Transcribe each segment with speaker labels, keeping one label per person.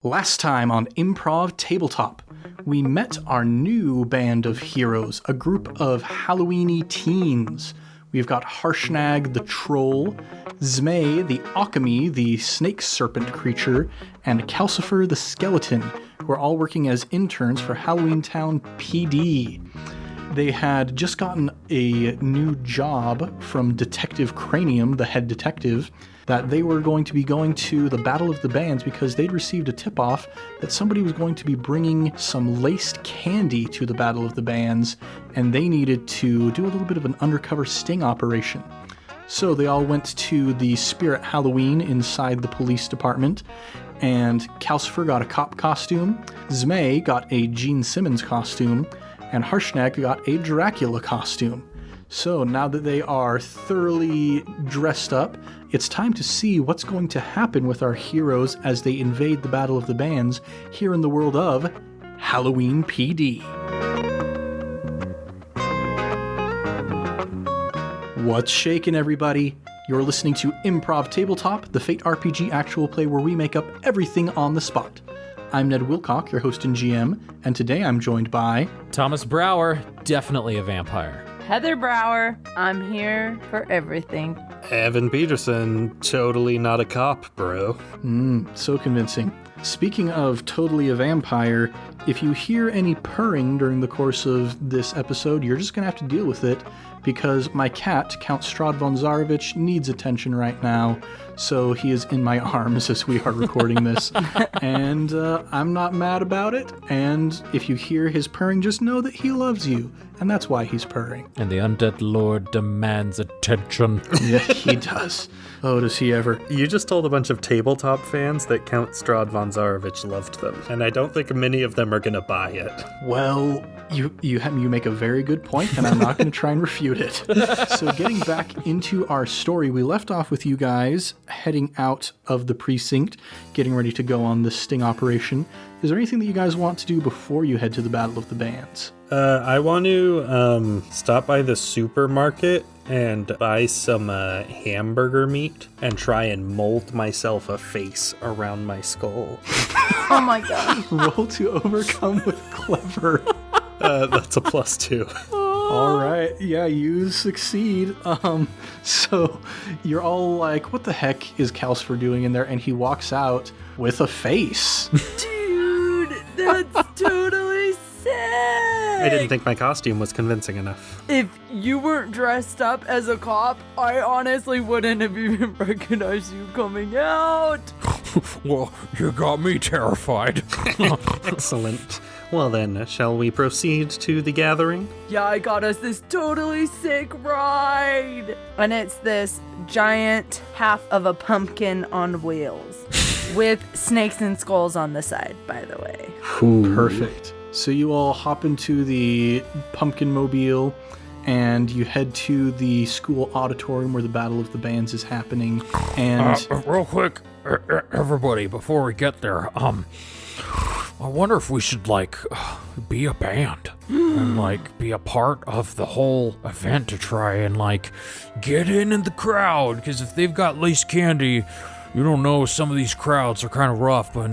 Speaker 1: Last time on Improv Tabletop, we met our new band of heroes, a group of Halloweeny teens. We've got Harshnag the Troll, Zmei the Occamy, the snake serpent creature, and Calcifer the Skeleton, who are all working as interns for Halloweentown PD. They had just gotten a new job from Detective Cranium, the head detective, that they were going to be going to the Battle of the Bands because they'd received a tip-off that somebody was going to be bringing some laced candy to the Battle of the Bands, and they needed to do a little bit of an undercover sting operation. So they all went to the Spirit Halloween inside the police department, and Calcifer got a cop costume, Zmei got a Gene Simmons costume, and Harshnag got a Dracula costume. So now that they are thoroughly dressed up, it's time to see what's going to happen with our heroes as they invade the Battle of the Bands here in the world of Halloween PD. What's shaking, everybody? You're listening to Improv Tabletop, the Fate RPG actual play where we make up everything on the spot. I'm Ned Wilcock, your host and GM, and today I'm joined by...
Speaker 2: Thomas Brower, definitely a vampire.
Speaker 3: Heather Brower, I'm here for everything.
Speaker 4: Evan Peterson, totally not a cop, bro.
Speaker 1: So convincing. Speaking of totally a vampire, if you hear any purring during the course of this episode, you're just going to have to deal with it, because my cat, Count Strahd von Zarovich, needs attention right now, so he is in my arms as we are recording this. And I'm not mad about it, and if you hear his purring, just know that he loves you, and that's why he's purring.
Speaker 2: And the undead lord demands attention.
Speaker 1: Yeah, he does. Oh, does he ever.
Speaker 4: You just told a bunch of tabletop fans that Count Strahd von Zarovich loved them, and I don't think many of them are going to buy it.
Speaker 1: Well, you make a very good point, and I'm not going to try and refute it. So getting back into our story, we left off with you guys heading out of the precinct, getting ready to go on this sting operation. Is there anything that you guys want to do before you head to the Battle of the Bands?
Speaker 4: I want to stop by the supermarket and buy some hamburger meat and try and mold myself a face around my skull.
Speaker 3: Oh my god.
Speaker 1: Roll to overcome with clever.
Speaker 4: That's a +2.
Speaker 1: All right, yeah, you succeed. So you're all like, what the heck is Calcifer doing in there? And he walks out with a face.
Speaker 3: Dude, that's totally sick.
Speaker 4: I didn't think my costume was convincing enough.
Speaker 3: If you weren't dressed up as a cop, I honestly wouldn't have even recognized you coming out.
Speaker 2: Well, you got me terrified.
Speaker 4: Excellent. Well then, shall we proceed to the gathering?
Speaker 3: Yeah, I got us this totally sick ride. And it's this giant half of a pumpkin on wheels with snakes and skulls on the side, by the way.
Speaker 1: Ooh. Perfect. So you all hop into the pumpkin mobile and you head to the school auditorium where the Battle of the Bands is happening. And
Speaker 2: real quick, everybody, before we get there, I wonder if we should, be a band and, be a part of the whole event to try and, get in the crowd. Because if they've got laced candy, you don't know, some of these crowds are kind of rough, but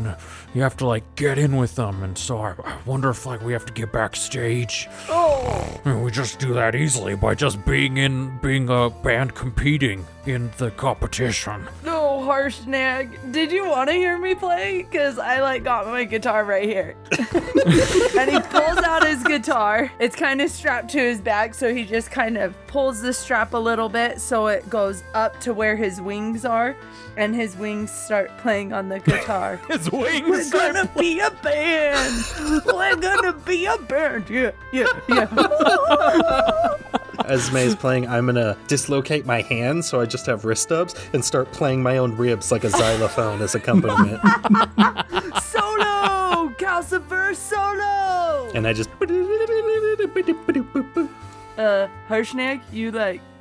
Speaker 2: you have to, get in with them. And so I wonder if, we have to get backstage.
Speaker 3: Oh!
Speaker 2: I mean, we just do that easily by just being a band competing in the competition.
Speaker 3: No, Harshnag. Did you want to hear me play? Because I, got my guitar right here. And he pulls out his guitar. It's kind of strapped to his back, so he just kind of pulls the strap a little bit so it goes up to where his wings are. And his wings start playing on the guitar.
Speaker 2: His wings?
Speaker 3: We're gonna be a band! We're gonna be a band! Yeah.
Speaker 4: As May's playing, I'm gonna dislocate my hands so I just have wrist stubs and start playing my own ribs like a xylophone as accompaniment.
Speaker 3: Solo! Calcifer solo!
Speaker 4: And I just...
Speaker 3: Harshnag, you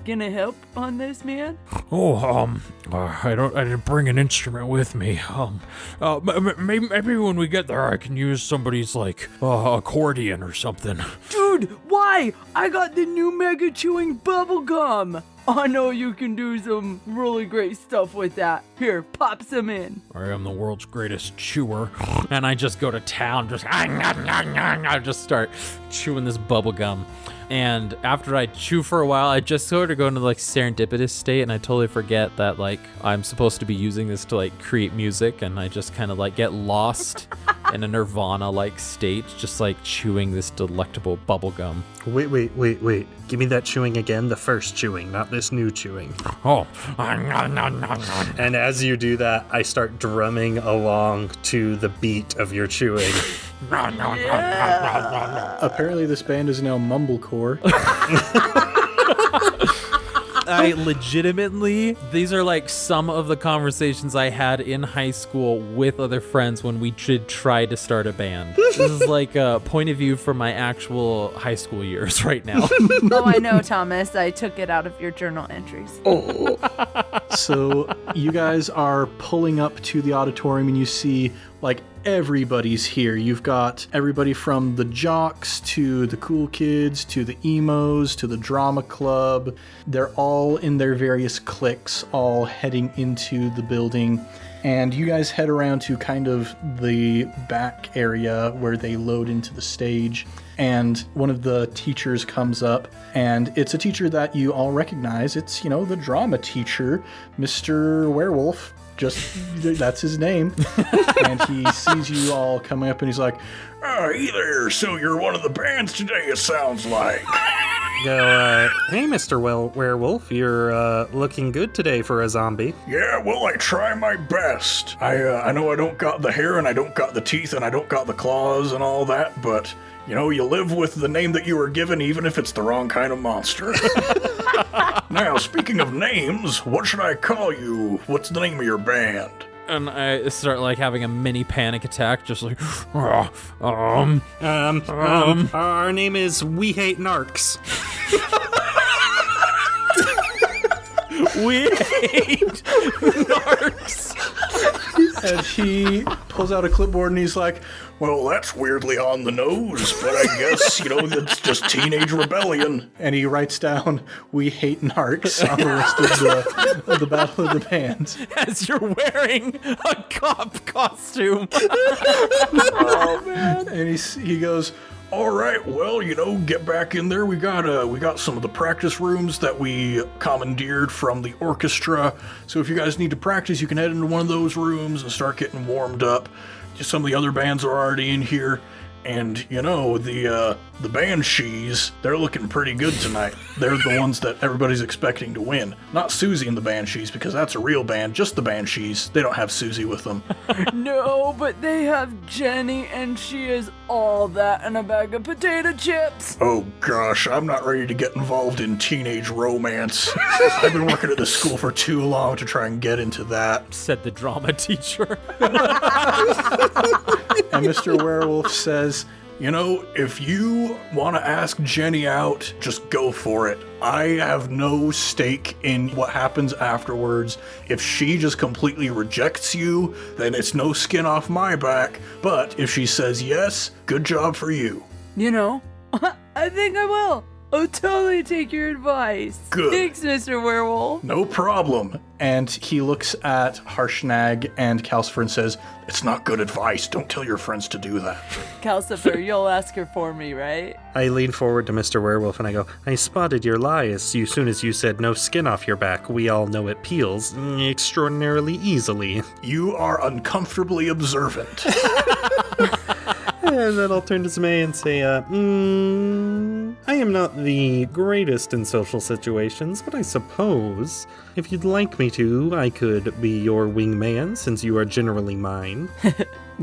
Speaker 3: gonna help on this, man?
Speaker 2: I didn't bring an instrument with me. Maybe when we get there I can use somebody's accordion or something.
Speaker 3: Dude, why? I got the new mega chewing bubble gum. I know you can do some really great stuff with that. Here, pop some in.
Speaker 2: I am the world's greatest chewer, and I just go to town, I just start chewing this bubble gum. And after I chew for a while, I just sort of go into like serendipitous state, and I totally forget that like I'm supposed to be using this to like create music, and I just kind of like get lost in a Nirvana like state, just like chewing this delectable bubble gum.
Speaker 4: Wait. Give me that chewing again, the first chewing, not this new chewing.
Speaker 2: Oh.
Speaker 4: And as you do that, I start drumming along to the beat of your chewing.
Speaker 1: Apparently this band is now mumblecore.
Speaker 2: I legitimately, these are like some of the conversations I had in high school with other friends when we did try to start a band. This is like a point of view from my actual high school years right now.
Speaker 3: Oh, I know, Thomas. I took it out of your journal entries.
Speaker 1: So you guys are pulling up to the auditorium and you see like everybody's here. You've got everybody from the jocks to the cool kids to the emos to the drama club. They're all in their various cliques, all heading into the building. And you guys head around to kind of the back area where they load into the stage. And one of the teachers comes up, and it's a teacher that you all recognize. It's, you know, the drama teacher, Mr. Werewolf. Just, that's his name. And he sees you all coming up, and he's like,
Speaker 5: Hey there, so you're one of the bands today, it sounds like.
Speaker 4: Hey, Mr. Werewolf, you're looking good today for a zombie.
Speaker 5: Yeah, well, I try my best. I know I don't got the hair, and I don't got the teeth, and I don't got the claws and all that, but, you know, you live with the name that you were given, even if it's the wrong kind of monster. Now, speaking of names, what should I call you? What's the name of your band?
Speaker 2: And I start like having a mini panic attack, just like,
Speaker 4: Our name is We Hate Narcs.
Speaker 2: we hate narcs.
Speaker 1: and he pulls out a clipboard and he's like,
Speaker 5: Well, that's weirdly on the nose, but I guess, you know, it's just teenage rebellion.
Speaker 1: and he writes down, "We hate narcs" on the list of the Battle of the Bands.
Speaker 2: As you're wearing a cop costume.
Speaker 1: And he goes,
Speaker 5: All right, well, you know, get back in there. We got some of the practice rooms that we commandeered from the orchestra. So if you guys need to practice, you can head into one of those rooms and start getting warmed up. Some of the other bands are already in here. And, you know, the Banshees, they're looking pretty good tonight. They're the ones that everybody's expecting to win. Not Susie and the Banshees, because that's a real band, just the Banshees. They don't have Susie with them.
Speaker 3: No, but they have Jenny, and she is all that and a bag of potato chips.
Speaker 5: Oh gosh, I'm not ready to get involved in teenage romance. I've been working at this school for too long to try and get into that.
Speaker 2: Said the drama teacher.
Speaker 1: and Mr. Werewolf says,
Speaker 5: You know, if you want to ask Jenny out, just go for it. I have no stake in what happens afterwards. If she just completely rejects you, then it's no skin off my back. But if she says yes, good job for you.
Speaker 3: You know, I think I will. I'll totally take your advice.
Speaker 5: Good.
Speaker 3: Thanks, Mr. Werewolf.
Speaker 5: No problem.
Speaker 1: and he looks at Harshnag and Calcifer and says,
Speaker 5: It's not good advice. Don't tell your friends to do that.
Speaker 3: Calcifer, you'll ask her for me, right?
Speaker 4: I lean forward to Mr. Werewolf and I go, I spotted your lie as soon as you said no skin off your back. We all know it peels extraordinarily easily.
Speaker 5: You are uncomfortably observant.
Speaker 4: And then I'll turn to Zmei and say, I am not the greatest in social situations, but I suppose if you'd like me to, I could be your wingman since you are generally mine.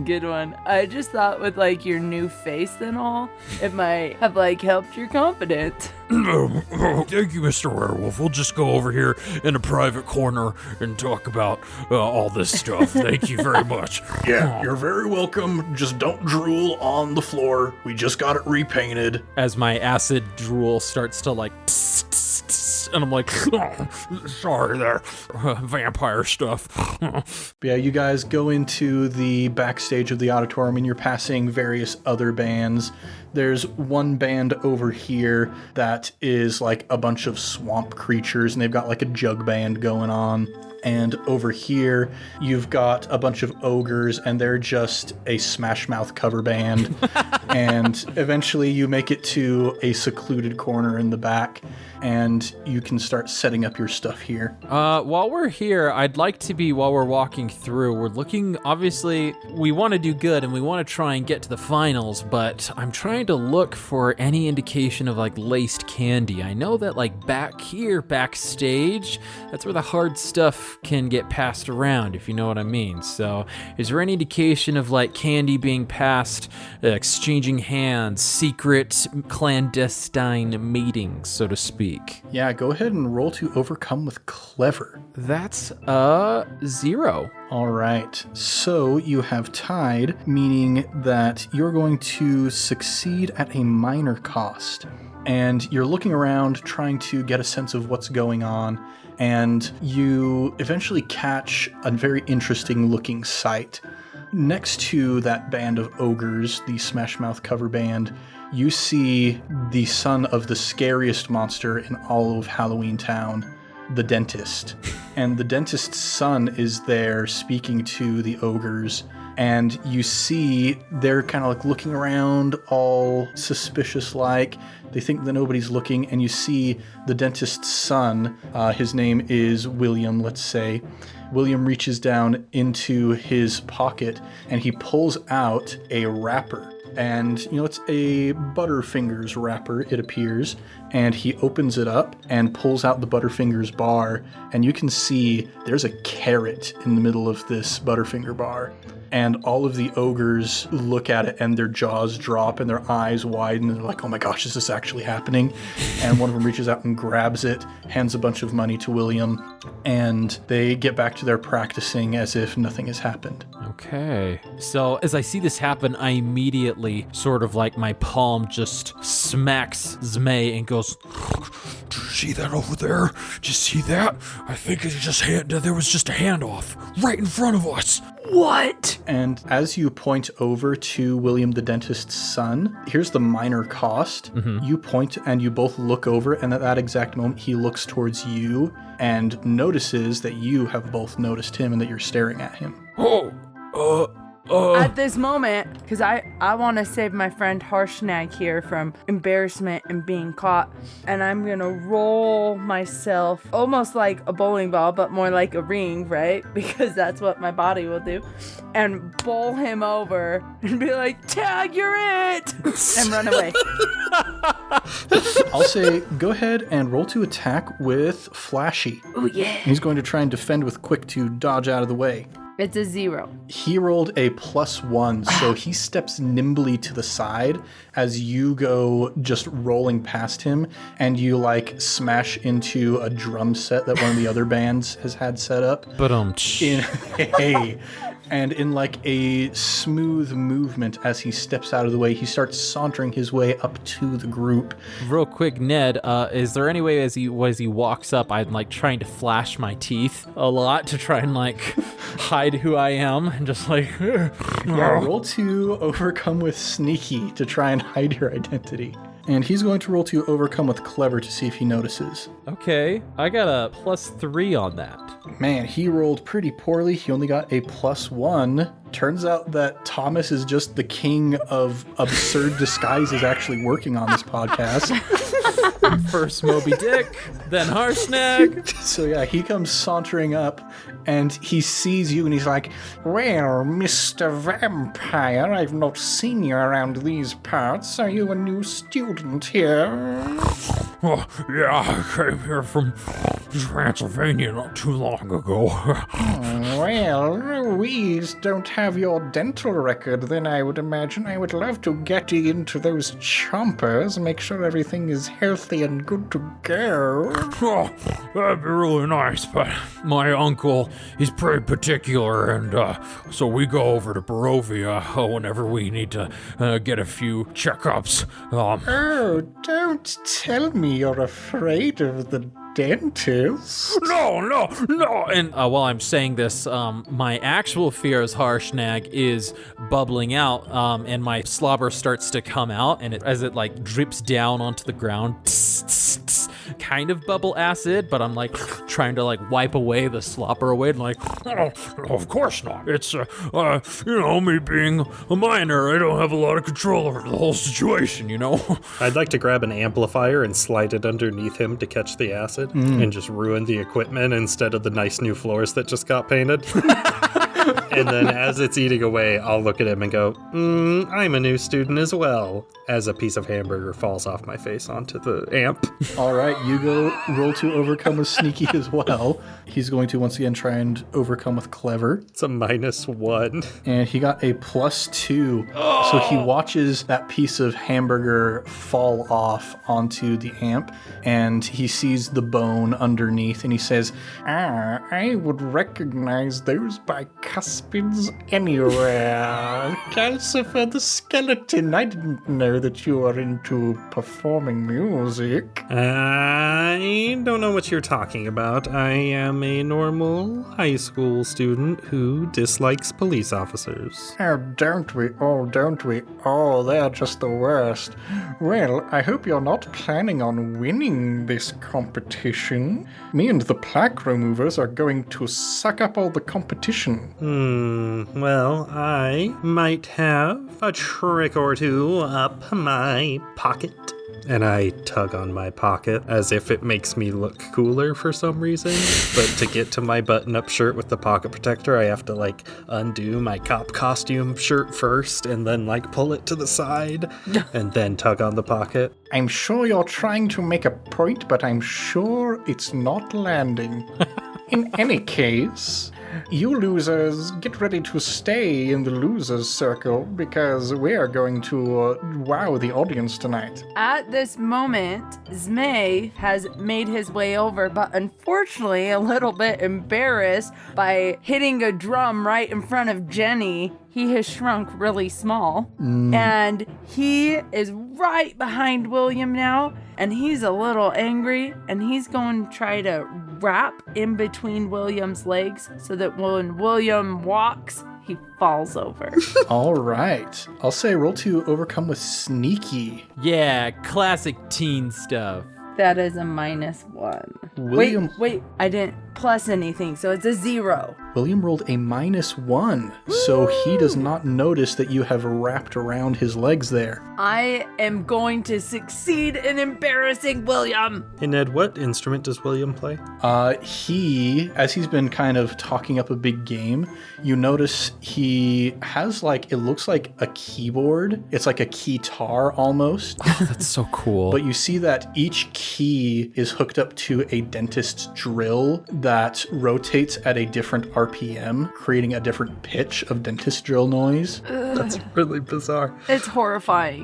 Speaker 3: Good one. I just thought with, your new face and all, it might have, helped your confidence.
Speaker 2: Thank you, Mr. Werewolf. We'll just go over here in a private corner and talk about all this stuff. Thank you very much.
Speaker 5: Yeah, you're very welcome. Just don't drool on the floor. We just got it repainted.
Speaker 2: As my acid drool starts to, And I'm like, oh, sorry there, vampire stuff.
Speaker 1: But yeah, you guys go into the backstage of the auditorium and you're passing various other bands. There's one band over here that is like a bunch of swamp creatures, and they've got like a jug band going on. And over here, you've got a bunch of ogres, and they're just a Smash Mouth cover band. And eventually you make it to a secluded corner in the back, and you can start setting up your stuff here.
Speaker 2: While we're here, I'd like to be, while we're walking through, we're looking, obviously, we want to do good, and we want to try and get to the finals, but I'm trying to look for any indication of, like, laced candy. I know that, like, back here, backstage, that's where the hard stuff can get passed around, if you know what I mean. So is there any indication of like candy being passed, exchanging hands, secret clandestine meetings, so to speak?
Speaker 1: Yeah, go ahead and roll to overcome with clever.
Speaker 2: That's a 0.
Speaker 1: All right, so you have tied, meaning that you're going to succeed at a minor cost. And you're looking around trying to get a sense of what's going on, and you eventually catch a very interesting looking sight. Next to that band of ogres, the Smash Mouth cover band, you see the son of the scariest monster in all of Halloweentown, the dentist. And the dentist's son is there speaking to the ogres, and you see they're kind of like looking around all suspicious like. They think that nobody's looking, and you see the dentist's son, his name is William, let's say. William reaches down into his pocket and he pulls out a wrapper. And, you know, it's a Butterfingers wrapper, it appears. And he opens it up and pulls out the Butterfingers bar. And you can see there's a carrot in the middle of this Butterfinger bar. And all of the ogres look at it and their jaws drop and their eyes widen. And they're like, oh my gosh, is this actually happening? And one of them reaches out and grabs it, hands a bunch of money to William. And they get back to their practicing as if nothing has happened.
Speaker 2: Okay. So as I see this happen, I immediately sort of like my palm just smacks Zmei and goes,
Speaker 6: "Do you see that over there? Did you see that? I think there was just a handoff right in front of us."
Speaker 3: What?
Speaker 1: And as you point over to William the dentist's son, here's the minor cost. You point and you both look over, and at that exact moment he looks towards you and notices that you have both noticed him and that you're staring at him.
Speaker 3: At this moment, because I want to save my friend Harshnag here from embarrassment and being caught, and I'm going to roll myself almost like a bowling ball, but more like a ring, right? Because that's what my body will do. And bowl him over and be like, "Tag, you're it!" and run away.
Speaker 1: I'll say, go ahead and roll to attack with Flashy.
Speaker 3: Oh, yeah.
Speaker 1: He's going to try and defend with Quick to dodge out of the way.
Speaker 3: It's a 0.
Speaker 1: He rolled a +1, so he steps nimbly to the side as you go just rolling past him, and you like smash into a drum set that one of the other bands has had set up. In like a smooth movement as he steps out of the way, he starts sauntering his way up to the group.
Speaker 2: real quick, Ned, is there any way as he walks up, I'm like trying to flash my teeth a lot to try and like hide who I am and just like...
Speaker 1: Yeah, roll to overcome with sneaky to try and hide your identity. And he's going to roll to overcome with clever to see if he notices.
Speaker 2: Okay, I got a +3 on that.
Speaker 1: Man, he rolled pretty poorly. He only got a +1. Turns out that Thomas is just the king of absurd disguises actually working on this podcast.
Speaker 2: First Moby Dick, then Harshnag.
Speaker 1: So yeah, he comes sauntering up and he sees you and he's like, "Well, Mr. Vampire, I've not seen you around these parts. Are you a new student here?"
Speaker 6: Oh, yeah, I came here from Transylvania not too long ago.
Speaker 1: Well, we don't have your dental record, then I would imagine. I would love to get you into those chompers and make sure everything is healthy and good to go.
Speaker 6: Oh, that'd be really nice, but my uncle, he's pretty particular, and so we go over to Barovia whenever we need to get a few checkups.
Speaker 1: Oh, don't tell me you're afraid of the dentist?
Speaker 2: No. And while I'm saying this, my actual fear as Harshnag is bubbling out, and my slobber starts to come out, and as it like drips down onto the ground, kind of bubble acid, but I'm like trying to like wipe away the slobber away, and like,
Speaker 6: Oh, of course not. It's, me being a minor, I don't have a lot of control over the whole situation, you know?
Speaker 4: I'd like to grab an amplifier and slide it underneath him to catch the acid and just ruin the equipment instead of the nice new floors that just got painted. And then as it's eating away, I'll look at him and go, I'm a new student as well, as a piece of hamburger falls off my face onto the amp.
Speaker 1: All right, you go roll to overcome with sneaky as well. He's going to once again try and overcome with clever.
Speaker 4: It's a -1.
Speaker 1: And he got a +2. So he watches that piece of hamburger fall off onto the amp, and he sees the bone underneath, and he says, I would recognize those bicuspids anywhere. Calcifer the skeleton, I didn't know that you are into performing music.
Speaker 4: I don't know what you're talking about. I am a normal high school student who dislikes police officers.
Speaker 1: Oh, don't we? Oh, don't we? Oh, they're just the worst. Well, I hope you're not planning on winning this competition. Me and the plaque removers are going to suck up all the competition.
Speaker 4: Well, I might have a trick or two up my pocket. And I tug on my pocket as if it makes me look cooler for some reason. But to get to my button-up shirt with the pocket protector, I have to, like, undo my cop costume shirt first and then, like, pull it to the side and then tug on the pocket.
Speaker 1: I'm sure you're trying to make a point, but I'm sure it's not landing. In any case, you losers, get ready to stay in the losers circle because we are going to wow the audience tonight.
Speaker 3: At this moment, Zmei has made his way over, but unfortunately a little bit embarrassed by hitting a drum right in front of Jenny. He has shrunk really small, and he is right behind William now, and he's a little angry, and he's going to try to wrap in between William's legs so that when William walks, he falls over.
Speaker 1: All right. I'll say roll to overcome with sneaky.
Speaker 7: Yeah, classic teen stuff.
Speaker 3: That is a -1.
Speaker 1: William-
Speaker 3: Wait, I didn't plus anything, so it's a 0.
Speaker 1: William rolled a -1, so he does not notice that you have wrapped around his legs there.
Speaker 3: I am going to succeed in embarrassing William.
Speaker 4: Hey, Ned, what instrument does William play?
Speaker 1: As he's been kind of talking up a big game, you notice he has it looks like a keyboard. It's like a keytar almost.
Speaker 7: That's so cool.
Speaker 1: But you see that each key is hooked up to a dentist's drill that rotates at a different RPM, creating a different pitch of dentist drill noise.
Speaker 4: That's really bizarre.
Speaker 3: It's horrifying.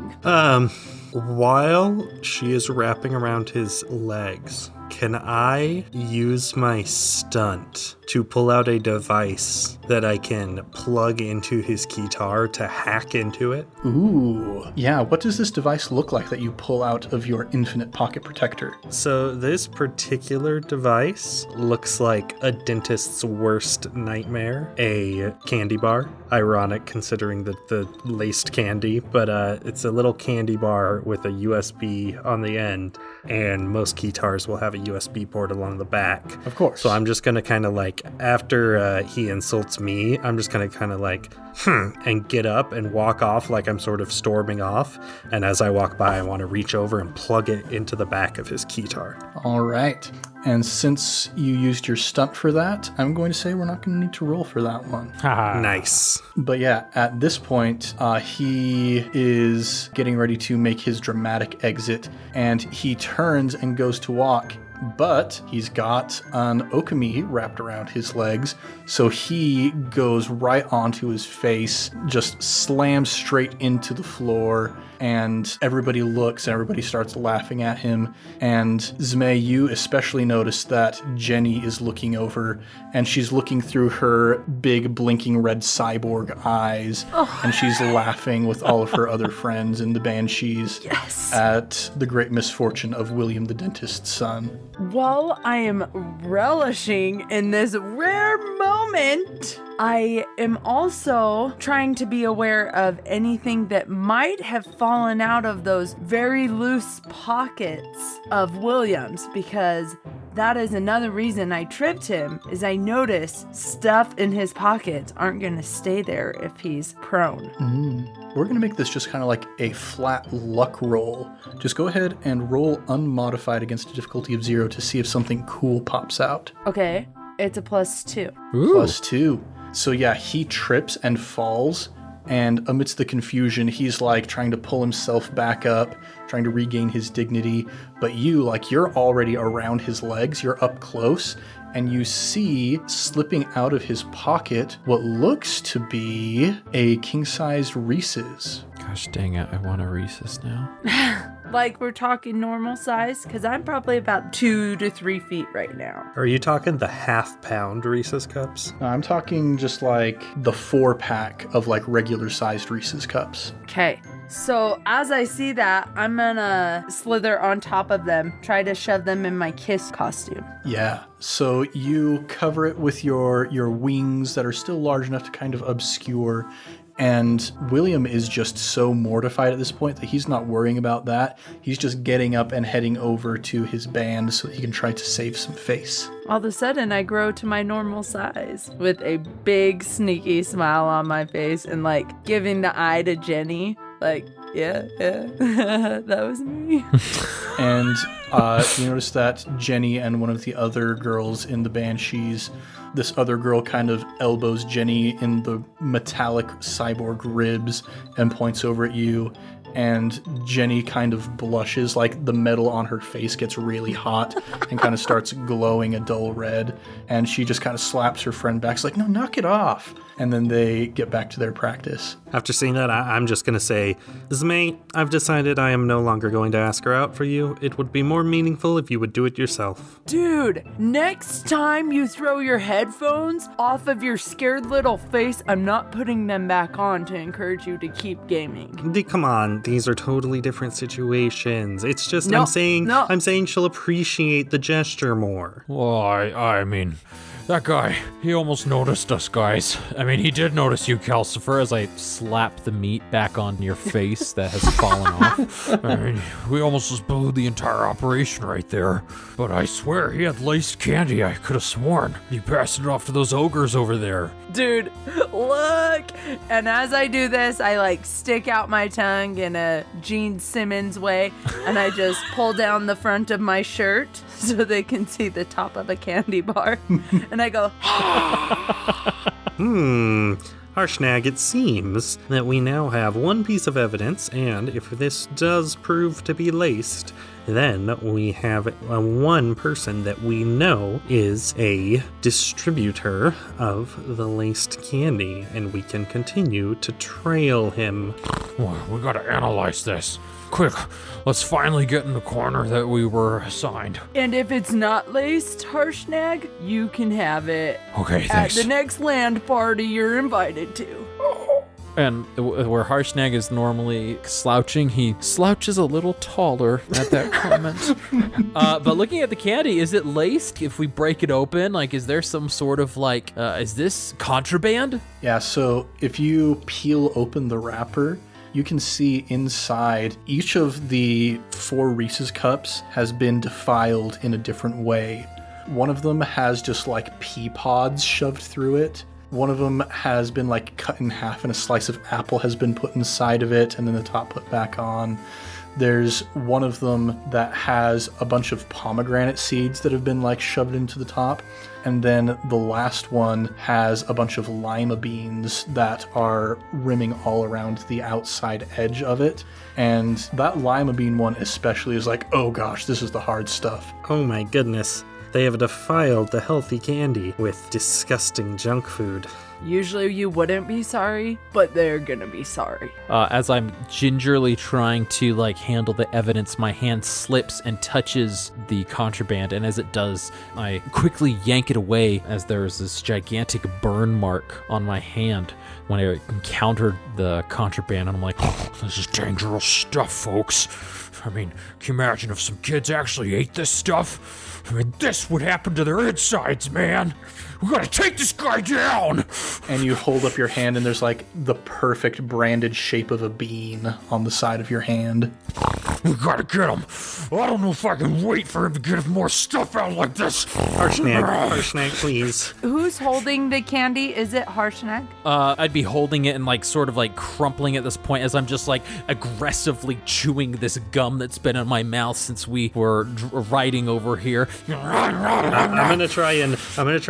Speaker 4: While she is wrapping around his legs, can I use my stunt to pull out a device that I can plug into his keytar to hack into it?
Speaker 1: Ooh. Yeah, what does this device look like that you pull out of your infinite pocket protector?
Speaker 4: So this particular device looks like a dentist's worst nightmare, a candy bar. Ironic considering the laced candy, but it's a little candy bar with a USB on the end, and most keytars will have a USB port along the back.
Speaker 1: Of course.
Speaker 4: So I'm just gonna kind of after he insults me, I'm just gonna kind of and get up and walk off like I'm sort of storming off. And as I walk by, I want to reach over and plug it into the back of his keytar.
Speaker 1: All right. And since you used your stunt for that, I'm going to say we're not going to need to roll for that one.
Speaker 4: Nice.
Speaker 1: But yeah, at this point, he is getting ready to make his dramatic exit, and he turns and goes to walk. But he's got an okami wrapped around his legs, so he goes right onto his face, just slams straight into the floor, and everybody looks and everybody starts laughing at him. And Zmei, you especially notice that Jenny is looking over, and she's looking through her big blinking red cyborg eyes, and she's laughing with all of her other friends in the Banshees at the great misfortune of William the dentist's son.
Speaker 3: While I am relishing in this rare moment, I am also trying to be aware of anything that might have fallen out of those very loose pockets of Williams, because that is another reason I tripped him, is I notice stuff in his pockets aren't going to stay there if he's prone.
Speaker 1: We're going to make this just kind of like a flat luck roll. Just go ahead and roll unmodified against a difficulty of 0 to see if something cool pops out.
Speaker 3: Okay, it's a +2.
Speaker 1: +2. So yeah, he trips and falls, and amidst the confusion, he's like trying to pull himself back up, trying to regain his dignity. But you, like, you're already around his legs, you're up close, and you see slipping out of his pocket what looks to be a king-sized Reese's.
Speaker 7: Gosh dang it, I want a Reese's now.
Speaker 3: Like, we're talking normal size? Because I'm probably about 2 to 3 feet right now.
Speaker 4: Are you talking the half-pound Reese's Cups?
Speaker 1: I'm talking just like the 4-pack of like regular-sized Reese's cups.
Speaker 3: Okay, so as I see that, I'm gonna slither on top of them, try to shove them in my kiss costume.
Speaker 1: Yeah, so you cover it with your wings that are still large enough to kind of obscure. And William is just so mortified at this point that he's not worrying about that. He's just getting up and heading over to his band so that he can try to save some face.
Speaker 3: All of a sudden, I grow to my normal size with a big, sneaky smile on my face and, like, giving the eye to Jenny. Like, yeah, that was me.
Speaker 1: And you notice that Jenny and one of the other girls in the Banshees, this other girl kind of elbows Jenny in the metallic cyborg ribs and points over at you. And Jenny kind of blushes, like the metal on her face gets really hot and kind of starts glowing a dull red. And she just kind of slaps her friend back. She's like, no, knock it off. And then they get back to their practice.
Speaker 4: After seeing that, I'm just going to say, Zmate, I've decided I am no longer going to ask her out for you. It would be more meaningful if you would do it yourself.
Speaker 3: Dude, next time you throw your headphones off of your scared little face, I'm not putting them back on to encourage you to keep gaming.
Speaker 4: Come on, these are totally different situations. It's just,
Speaker 3: No,
Speaker 4: I'm saying she'll appreciate the gesture more.
Speaker 6: Well, I mean, that guy, he almost noticed us, guys.
Speaker 7: I mean, he did notice you, Calcifer, as I slap the meat back on your face that has fallen off.
Speaker 6: I mean, we almost just blew the entire operation right there. But I swear, he had laced candy. I could have sworn. He passed it off to those ogres over there.
Speaker 3: Dude, look! And as I do this, I like stick out my tongue in a Gene Simmons way, and I just pull down the front of my shirt so they can see the top of a candy bar. And I go,
Speaker 4: Harshnag, it seems that we now have one piece of evidence, and if this does prove to be laced, then we have one person that we know is a distributor of the laced candy, and we can continue to trail him.
Speaker 6: Well, we gotta analyze this. Quick, let's finally get in the corner that we were assigned.
Speaker 3: and if it's not laced, Harshnag, you can have it
Speaker 6: Okay,
Speaker 3: at
Speaker 6: thanks.
Speaker 3: the next land party you're invited to.
Speaker 7: And where Harshnag is normally slouching, he slouches a little taller at that comment. But looking at the candy, is it laced? If we break it open, like, is there some sort of like, is this contraband?
Speaker 1: Yeah, so if you peel open the wrapper, you can see inside each of the 4 Reese's cups has been defiled in a different way. One of them has just like pea pods shoved through it. One of them has been like cut in half and a slice of apple has been put inside of it and then the top put back on. There's one of them that has a bunch of pomegranate seeds that have been like shoved into the top. And then the last one has a bunch of lima beans that are rimming all around the outside edge of it. And that lima bean one especially is like, oh gosh, this is the hard stuff.
Speaker 4: Oh my goodness. They have defiled the healthy candy with disgusting junk food.
Speaker 3: Usually you wouldn't be sorry, but they're gonna be sorry.
Speaker 7: As I'm gingerly trying to like handle the evidence, my hand slips and touches the contraband, and as it does, I quickly yank it away as there's this gigantic burn mark on my hand when I encountered the contraband, and I'm like,
Speaker 6: This is dangerous stuff, folks. I mean, can you imagine if some kids actually ate this stuff? I mean, this would happen to their insides, man. We gotta take this guy down.
Speaker 1: And you hold up your hand, and there's like the perfect branded shape of a bean on the side of your hand.
Speaker 6: We gotta get him. I don't know if I can wait for him to get more stuff out like this.
Speaker 4: Harshnag, please.
Speaker 3: Who's holding the candy? Is it Harshnag?
Speaker 7: I'd be holding it and like sort of like crumpling at this point as I'm just like aggressively chewing this gum that's been in my mouth since we were riding over here.
Speaker 4: I'm gonna try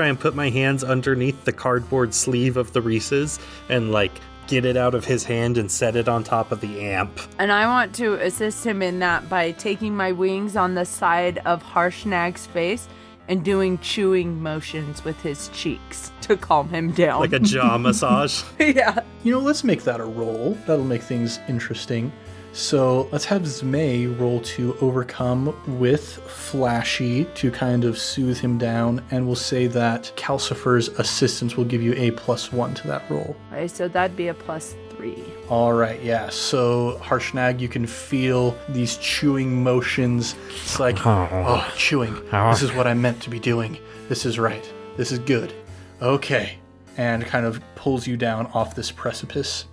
Speaker 4: and put my hands underneath the cardboard sleeve of the Reese's and like get it out of his hand and set it on top of the amp.
Speaker 3: And I want to assist him in that by taking my wings on the side of Harshnag's face and doing chewing motions with his cheeks to calm him down.
Speaker 4: Like a jaw massage.
Speaker 3: Yeah.
Speaker 1: You know, let's make that a roll. That'll make things interesting. So let's have Zmei roll to overcome with Flashy to kind of soothe him down, and we'll say that Calcifer's assistance will give you a +1 to that roll.
Speaker 3: Okay, so that'd be a +3.
Speaker 1: All right, yeah. So Harshnag, you can feel these chewing motions. It's like, oh, chewing. This is what I meant to be doing. This is right. This is good. Okay. And kind of pulls you down off this precipice.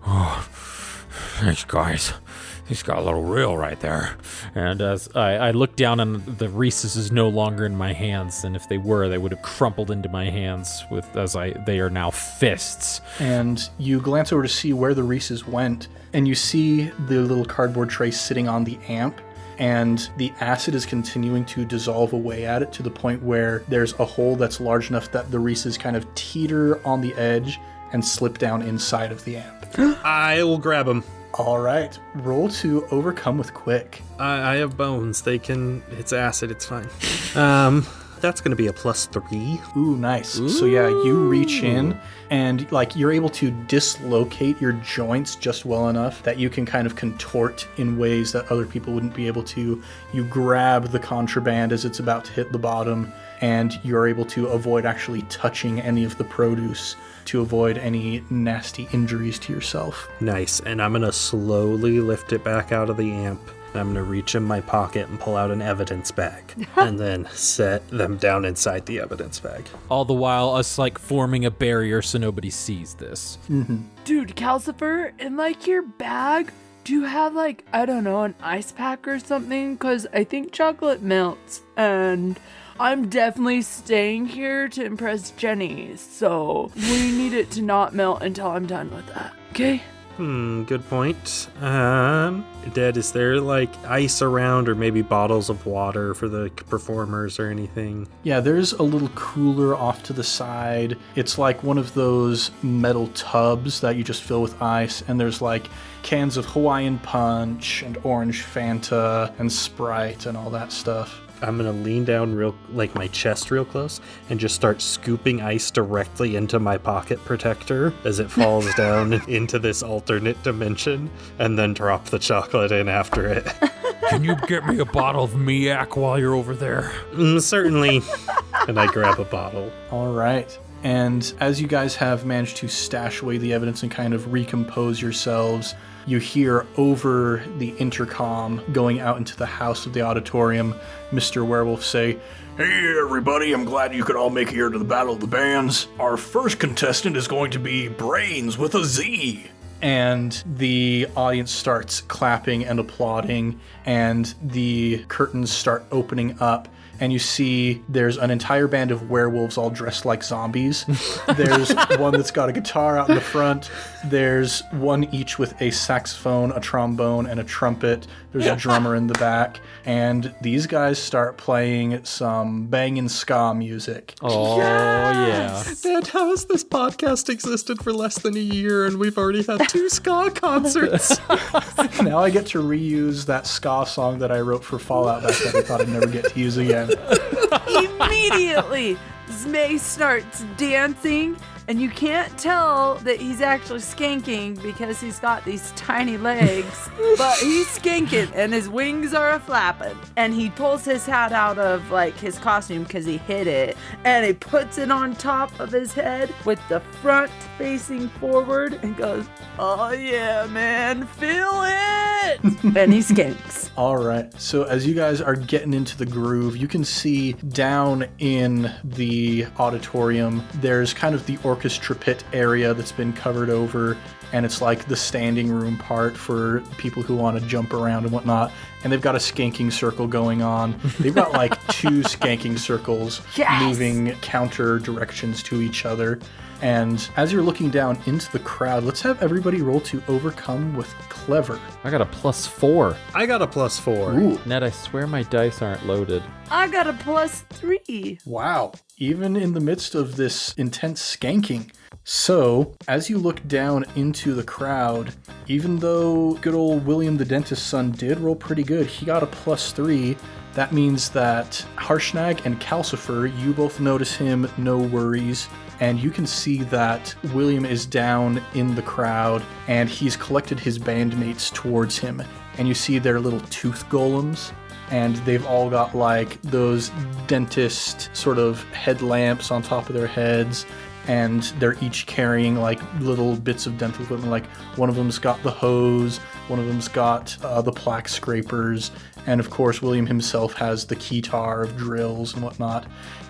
Speaker 6: Thanks, guys. He's got a little real right there.
Speaker 7: And as I look down, and the Reese's is no longer in my hands, and if they were, they would have crumpled into my hands they are now fists.
Speaker 1: And you glance over to see where the Reese's went, and you see the little cardboard tray sitting on the amp, and the acid is continuing to dissolve away at it to the point where there's a hole that's large enough that the Reese's kind of teeter on the edge and slip down inside of the amp.
Speaker 4: I will grab him.
Speaker 1: All right, roll to overcome with quick.
Speaker 4: I have bones. It's acid. It's fine. That's going to be a +3.
Speaker 1: Ooh, nice. Ooh. So yeah, you reach in and like you're able to dislocate your joints just well enough that you can kind of contort in ways that other people wouldn't be able to. You grab the contraband as it's about to hit the bottom, and you're able to avoid actually touching any of the produce to avoid any nasty injuries to yourself.
Speaker 4: Nice. And I'm going to slowly lift it back out of the amp. I'm going to reach in my pocket and pull out an evidence bag and then set them down inside the evidence bag.
Speaker 7: All the while us like forming a barrier so nobody sees this.
Speaker 1: Mm-hmm.
Speaker 3: Dude, Calcifer, in like your bag, do you have like, I don't know, an ice pack or something? Because I think chocolate melts, and I'm definitely staying here to impress Jenny, so we need it to not melt until I'm done with that, okay?
Speaker 4: Good point. Dad, is there like ice around or maybe bottles of water for the performers or anything?
Speaker 1: Yeah, there's a little cooler off to the side. It's like one of those metal tubs that you just fill with ice, and there's like cans of Hawaiian Punch and orange Fanta and Sprite and all that stuff.
Speaker 4: I'm going to lean down my chest real close and just start scooping ice directly into my pocket protector as it falls down into this alternate dimension, and then drop the chocolate in after it.
Speaker 6: Can you get me a bottle of Miak while you're over there?
Speaker 4: Certainly. And I grab a bottle.
Speaker 1: All right. And as you guys have managed to stash away the evidence and kind of recompose yourselves, you hear over the intercom going out into the house of the auditorium, Mr. Werewolf say,
Speaker 5: "Hey everybody, I'm glad you could all make it here to the Battle of the Bands. Our first contestant is going to be Brains with a Z."
Speaker 1: And the audience starts clapping and applauding, and the curtains start opening up, and you see there's an entire band of werewolves all dressed like zombies. There's one that's got a guitar out in the front. There's one each with a saxophone, a trombone, and a trumpet. There's a drummer in the back. And these guys start playing some banging ska music.
Speaker 7: Oh,
Speaker 3: Yes!
Speaker 7: yeah.
Speaker 4: Dad, how has this podcast existed for less than a year and we've already had 2 ska concerts?
Speaker 1: Now I get to reuse that ska song that I wrote for Fallout back that I thought I'd never get to use again.
Speaker 3: Immediately, Zmei starts dancing And you can't tell that he's actually skanking because he's got these tiny legs, but he's skanking and his wings are a-flapping. And he pulls his hat out of like his costume because he hid it, and he puts it on top of his head with the front facing forward and goes, "Oh yeah, man, feel it!" And he skanks.
Speaker 1: All right. So as you guys are getting into the groove, you can see down in the auditorium, there's kind of the orchestra pit area that's been covered over, and it's like the standing room part for people who want to jump around and whatnot. And they've got a skanking circle going on. They've got like 2 skanking circles moving counter directions to each other. And as you're looking down into the crowd, let's have everybody roll to overcome with clever.
Speaker 7: I got a +4.
Speaker 4: I got a +4.
Speaker 1: Ooh,
Speaker 7: Ned, I swear my dice aren't loaded.
Speaker 3: I got a +3.
Speaker 1: wow. Even in the midst of this intense skanking. So, as you look down into the crowd, even though good old William the dentist's son did roll pretty good, he got a +3. That means that Harshnag and Calcifer, you both notice him, no worries. And you can see that William is down in the crowd and he's collected his bandmates towards him. And you see their little tooth golems, and they've all got like those dentist sort of headlamps on top of their heads. And they're each carrying like little bits of dental equipment. Like one of them's got the hose, one of them's got the plaque scrapers, and of course William himself has the keytar of drills and whatnot.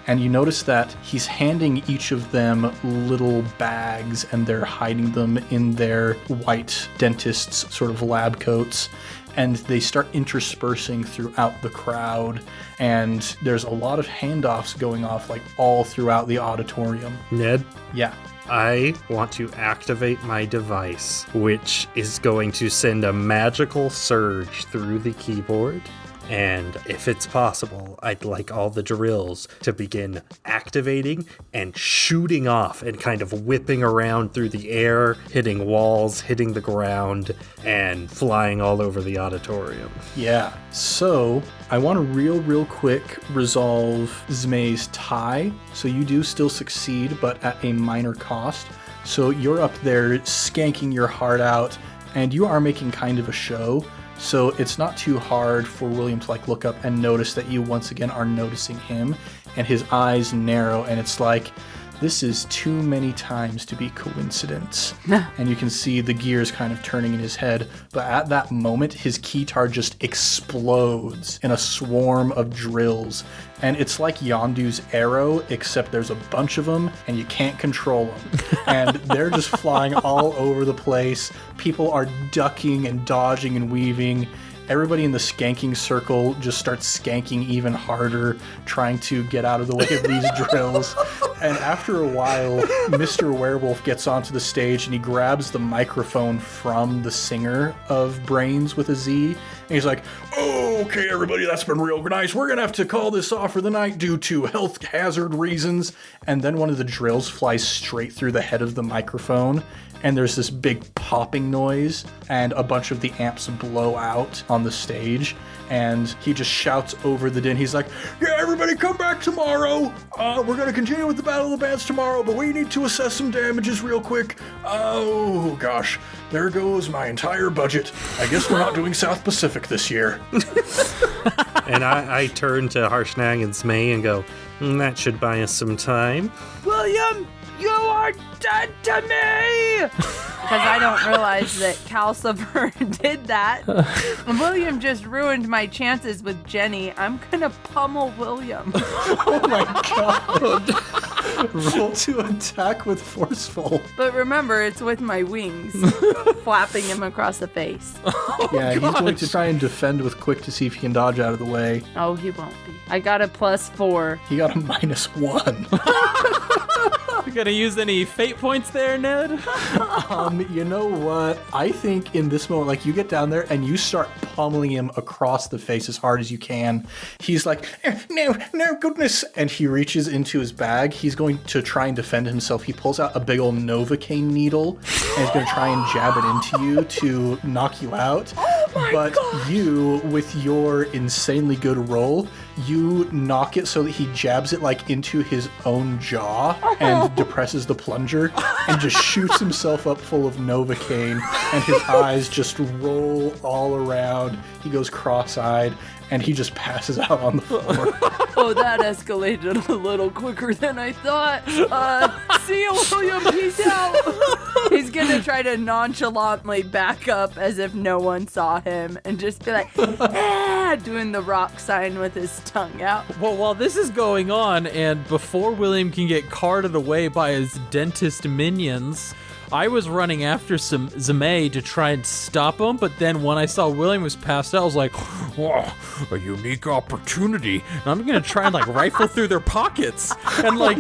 Speaker 1: And you notice that he's handing each of them little bags, and they're hiding them in their white dentist's sort of lab coats. And they start interspersing throughout the crowd, and there's a lot of handoffs going off like all throughout the auditorium.
Speaker 4: Ned,
Speaker 1: Yeah.
Speaker 4: I want to activate my device, which is going to send a magical surge through the keyboard. And if it's possible, I'd like all the drills to begin activating and shooting off and kind of whipping around through the air, hitting walls, hitting the ground, and flying all over the auditorium.
Speaker 1: Yeah. So I want to real quick resolve Zmay's tie. So you do still succeed, but at a minor cost. So you're up there skanking your heart out, and you are making kind of a show. So it's not too hard for William to like look up and notice that you once again are noticing him, and his eyes narrow, and it's like, this is too many times to be coincidence. And you can see the gears kind of turning in his head, but at that moment his keytar just explodes in a swarm of drills, and it's like Yondu's arrow, except there's a bunch of them and you can't control them. And they're just flying all over the place. People are ducking and dodging and weaving. Everybody in the skanking circle just starts skanking even harder, trying to get out of the way of these drills. And after a while, Mr. Werewolf gets onto the stage and he grabs the microphone from the singer of Brains with a Z. And he's like,
Speaker 5: Oh, okay, everybody, that's been real nice. We're going to have to call this off for the night due to health hazard reasons.
Speaker 1: and then one of the drills flies straight through the head of the microphone. And there's this big popping noise, and a bunch of the amps blow out on the stage, and he just shouts over the din. He's like,
Speaker 5: Yeah, everybody come back tomorrow. We're going to continue with the Battle of the Bands tomorrow, but we need to assess some damages real quick. Oh, gosh. There goes my entire budget. I guess we're not doing South Pacific this year.
Speaker 4: And I turn to Harshnag and Zmay and go, that should buy us some time.
Speaker 3: William, you are dead to me! Because I don't realize that Calcifer did that. And William just ruined my chances with Jenny. I'm gonna pummel William.
Speaker 1: oh my god. Roll to attack with forceful.
Speaker 3: But remember, it's with my wings, flapping him across the face.
Speaker 1: Yeah, he's going to try and defend with quick to see if he can dodge out of the way.
Speaker 3: Oh, he won't be. I got a +4.
Speaker 1: He got a -1.
Speaker 7: You gonna use any fate points there, Ned?
Speaker 1: You know what? I think in this moment, like, you get down there and you start pummeling him across the face as hard as you can. He's like, no, goodness. And he reaches into his bag. He's going to try and defend himself. He pulls out a big old Novocaine needle and he's going to try and jab it into you to knock you out.
Speaker 3: Oh my
Speaker 1: but
Speaker 3: gosh.
Speaker 1: you, with your insanely good roll, you knock it so that he jabs it like into his own jaw and depresses the plunger and just shoots himself up full of Novocaine, and his eyes just roll all around. He goes cross-eyed and he just passes out on the floor.
Speaker 3: Oh, that escalated a little quicker than I thought. See you, William. Peace out. He's gonna try to nonchalantly back up as if no one saw him and just be like, doing the rock sign with his tongue out.
Speaker 7: Well, while this is going on, and before William can get carted away by his dentist minions, I was running after some Zame to try and stop him, but then when I saw William was passed out, I was like,
Speaker 6: Whoa, a unique opportunity.
Speaker 7: and I'm gonna try and like rifle through their pockets and like,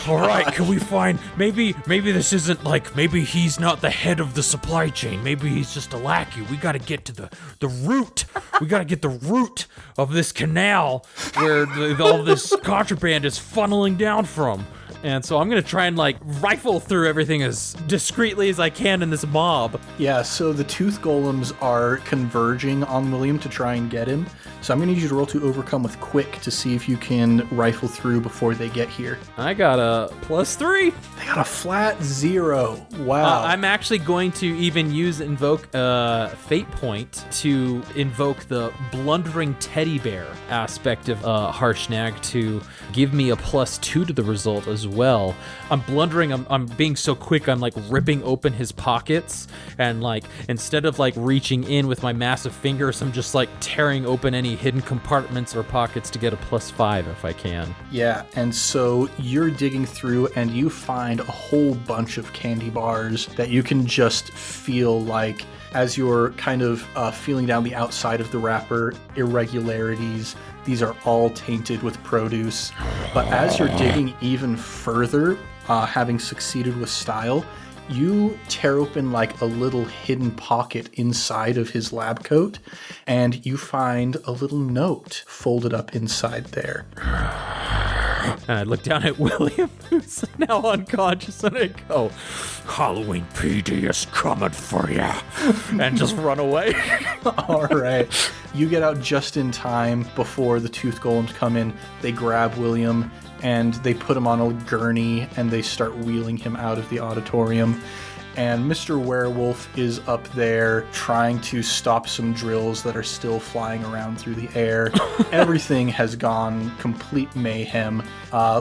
Speaker 6: All right, can we find maybe this isn't like maybe he's not the head of the supply chain. Maybe he's just a lackey. We got to get to the root. We got to get the root of this canal where all this contraband is funneling down from.
Speaker 7: And so I'm gonna try and like rifle through everything as discreetly as I can in this mob.
Speaker 1: Yeah, so the tooth golems are converging on William to try and get him. So I'm going to need you to roll to overcome with quick to see if you can rifle through before they get here.
Speaker 7: I got a +3.
Speaker 1: They got a flat 0. Wow.
Speaker 7: I'm actually going to even invoke Fate Point to invoke the blundering teddy bear aspect of Harshnag to give me a +2 to the result as well. I'm blundering, I'm being so quick, I'm like ripping open his pockets, and like instead of like reaching in with my massive fingers, I'm just like tearing open any hidden compartments or pockets to get a +5 if I can.
Speaker 1: Yeah, and so you're digging through and you find a whole bunch of candy bars that you can just feel like, as you're kind of feeling down the outside of the wrapper, irregularities. These are all tainted with produce. But as you're digging even further, having succeeded with style, you tear open like a little hidden pocket inside of his lab coat, and you find a little note folded up inside there.
Speaker 7: And I look down at William, who's now unconscious, and I go,
Speaker 6: Halloween PD is coming for you.
Speaker 7: and just run away.
Speaker 1: All right. You get out just in time before the tooth golems come in. They grab William and they put him on a gurney and they start wheeling him out of the auditorium. And Mr. Werewolf is up there trying to stop some drills that are still flying around through the air. Everything has gone complete mayhem,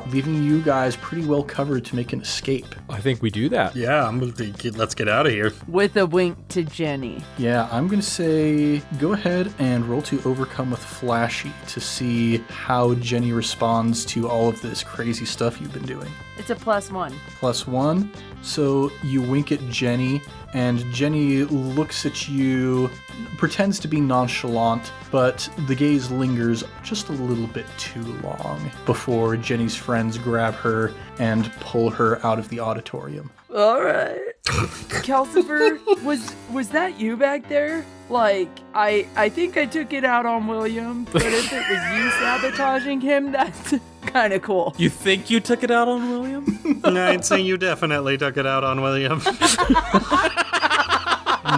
Speaker 1: leaving you guys pretty well covered to make an escape.
Speaker 7: I think we do that.
Speaker 4: Yeah, let's get out of here.
Speaker 3: With a wink to Jenny.
Speaker 1: Yeah, I'm going to say go ahead and roll to overcome with Flashy to see how Jenny responds to all of this crazy stuff you've been doing.
Speaker 3: It's a +1.
Speaker 1: +1. So you wink at Jenny, and Jenny looks at you, pretends to be nonchalant, but the gaze lingers just a little bit too long before Jenny's friends grab her and pull her out of the auditorium.
Speaker 3: All right. Calcifer, was that you back there? Like, I think I took it out on William, but if it was you sabotaging him, that's kind of cool.
Speaker 7: You think you took it out on William?
Speaker 4: I'd say you definitely took it out on William.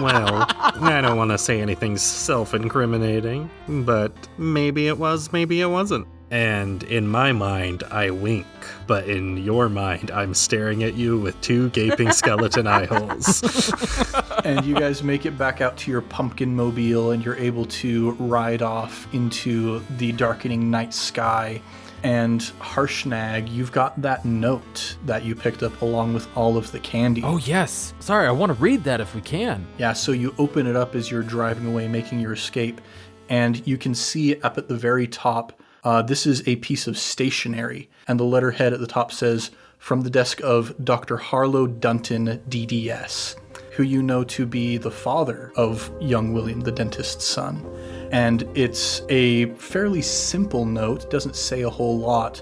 Speaker 4: Well, I don't want to say anything self-incriminating, but maybe it was, maybe it wasn't. And in my mind, I wink, but in your mind, I'm staring at you with 2 gaping skeleton eye holes.
Speaker 1: And you guys make it back out to your pumpkin mobile, and you're able to ride off into the darkening night sky. And Harshnag, you've got that note that you picked up along with all of the candy.
Speaker 7: Oh, yes. Sorry, I want to read that if we can.
Speaker 1: Yeah, so you open it up as you're driving away, making your escape, and you can see up at the very top, this is a piece of stationery, and the letterhead at the top says, from the desk of Dr. Harlow Dunton, DDS, who you know to be the father of young William, the dentist's son. And it's a fairly simple note, doesn't say a whole lot.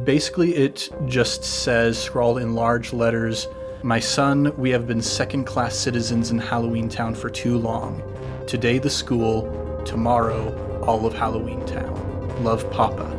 Speaker 1: Basically, it just says, scrawled in large letters, my son, we have been second-class citizens in Halloweentown for too long. Today the school, tomorrow all of Halloweentown. Love, Papa.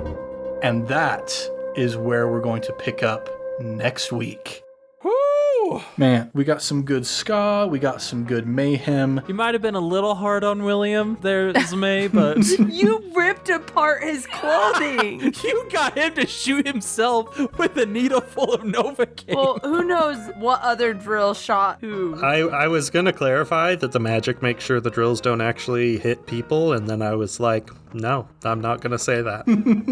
Speaker 1: And that is where we're going to pick up next week.
Speaker 7: Woo!
Speaker 1: Man, we got some good ska, we got some good mayhem.
Speaker 7: You might have been a little hard on William there, Zmay, but
Speaker 3: You ripped apart his clothing.
Speaker 7: you got him to shoot himself with a needle full of Novocaine.
Speaker 3: Well, who knows what other drill shot who?
Speaker 4: I was gonna clarify that the magic makes sure the drills don't actually hit people, and then I was like, no, I'm not gonna say that.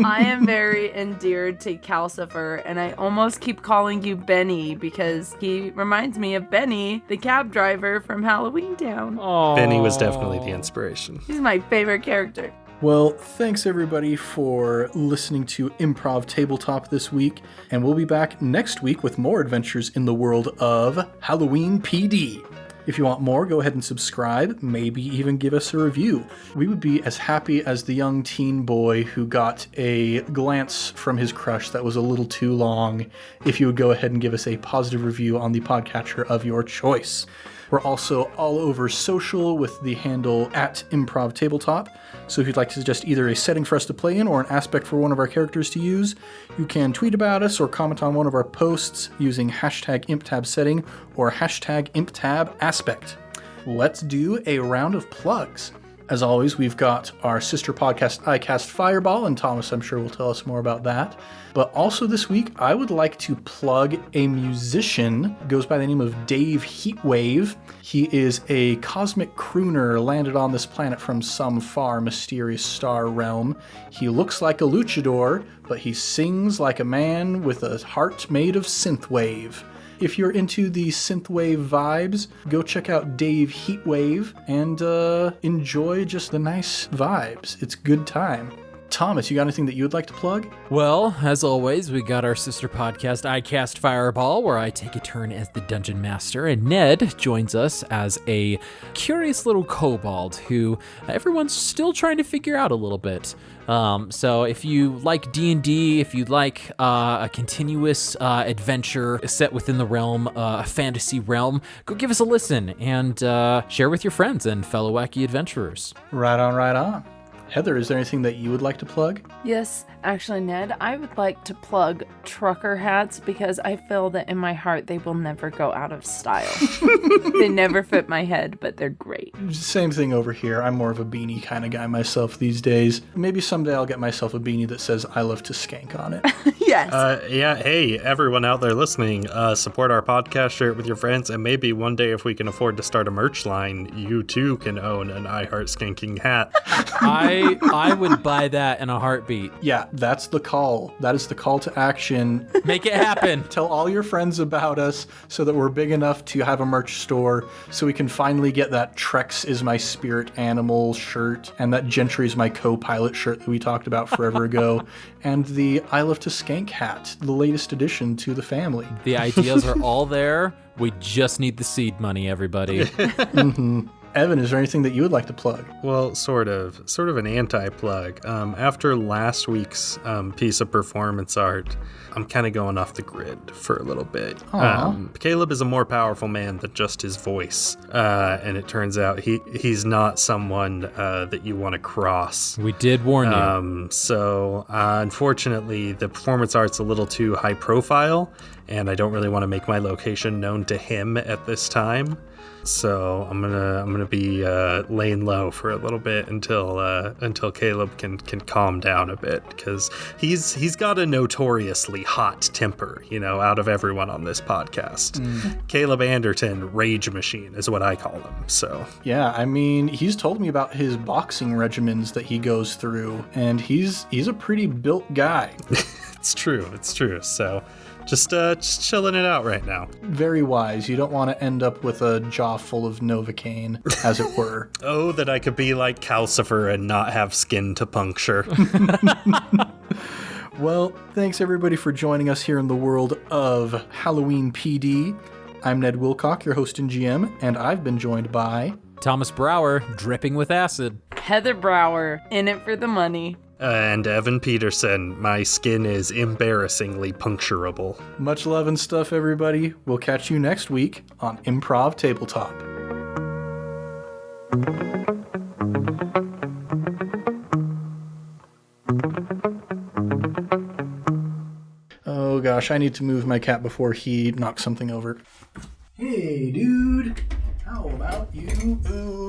Speaker 3: I am very endeared to Calcifer, and I almost keep calling you Benny because he reminds me of Benny, the cab driver from Halloweentown.
Speaker 7: Aw.
Speaker 4: Benny was definitely the inspiration.
Speaker 3: He's my favorite character.
Speaker 1: Well, thanks everybody for listening to Improv Tabletop this week, and we'll be back next week with more adventures in the world of Halloween PD. If you want more, go ahead and subscribe, maybe even give us a review. We would be as happy as the young teen boy who got a glance from his crush that was a little too long if you would go ahead and give us a positive review on the podcatcher of your choice. We're also all over social with the handle @Improv Tabletop. So if you'd like to suggest either a setting for us to play in or an aspect for one of our characters to use, you can tweet about us or comment on one of our posts using #ImpTabSetting or #ImpTabAspect. Let's do a round of plugs. As always, we've got our sister podcast, iCast Fireball, and Thomas, I'm sure, will tell us more about that. But also this week, I would like to plug a musician, goes by the name of Dave Heatwave. He is a cosmic crooner landed on this planet from some far mysterious star realm. He looks like a luchador, but he sings like a man with a heart made of synthwave. If you're into the synthwave vibes, go check out Dave Heatwave and enjoy just the nice vibes. It's good time. Thomas, you got anything that you would like to plug?
Speaker 7: Well, as always, we got our sister podcast, iCast Fireball, where I take a turn as the Dungeon Master, and Ned joins us as a curious little kobold who everyone's still trying to figure out a little bit. So if you like D&D, if you like a continuous adventure set within the realm, a fantasy realm, go give us a listen and share with your friends and fellow wacky adventurers.
Speaker 1: Right on, right on. Heather, is there anything that you would like to plug?
Speaker 3: Yes, actually, Ned, I would like to plug trucker hats because I feel that in my heart they will never go out of style. They never fit my head, but they're great.
Speaker 1: Same thing over here. I'm more of a beanie kind of guy myself these days. Maybe someday I'll get myself a beanie that says I love to skank on it.
Speaker 3: Yes.
Speaker 4: Yeah, hey, everyone out there listening, support our podcast, share it with your friends, and maybe one day if we can afford to start a merch line, you too can own an I Heart Skanking hat.
Speaker 7: I would buy that in a heartbeat.
Speaker 1: Yeah, that's the call. That is the call to action.
Speaker 7: Make it happen.
Speaker 1: Tell all your friends about us so that we're big enough to have a merch store so we can finally get that Trex is my spirit animal shirt and that Gentry is my co-pilot shirt that we talked about forever ago and the I Love to Skank hat, the latest addition to the family.
Speaker 7: The ideas are all there. We just need the seed money, everybody.
Speaker 1: Evan, is there anything that you would like to plug?
Speaker 4: Well, sort of an anti-plug. After last week's piece of performance art, I'm kind of going off the grid for a little bit. Caleb is a more powerful man than just his voice, and it turns out he's not someone that you want to cross.
Speaker 7: We did warn you.
Speaker 4: So unfortunately, the performance art's a little too high profile, and I don't really want to make my location known to him at this time. So I'm gonna be laying low for a little bit until Caleb can calm down a bit, because he's got a notoriously hot temper, out of everyone on this podcast. Caleb Anderton, Rage Machine is what I call him. So
Speaker 1: Yeah, I mean, he's told me about his boxing regimens that he goes through, and he's a pretty built guy.
Speaker 4: it's true. So just chilling it out right now.
Speaker 1: Very wise. You don't want to end up with a jaw full of Novocaine, as it were.
Speaker 4: Oh, that I could be like Calcifer and not have skin to puncture.
Speaker 1: Well, thanks everybody for joining us here in the world of Halloween PD. I'm Ned Wilcock, your host and GM, and I've been joined by
Speaker 7: Thomas Brower, dripping with acid.
Speaker 3: Heather Brower, in it for the money.
Speaker 4: And Evan Peterson, my skin is embarrassingly puncturable.
Speaker 1: Much love and stuff, everybody. We'll catch you next week on Improv Tabletop. Oh gosh, I need to move my cat before he knocks something over. Hey, dude. How about you? Ooh.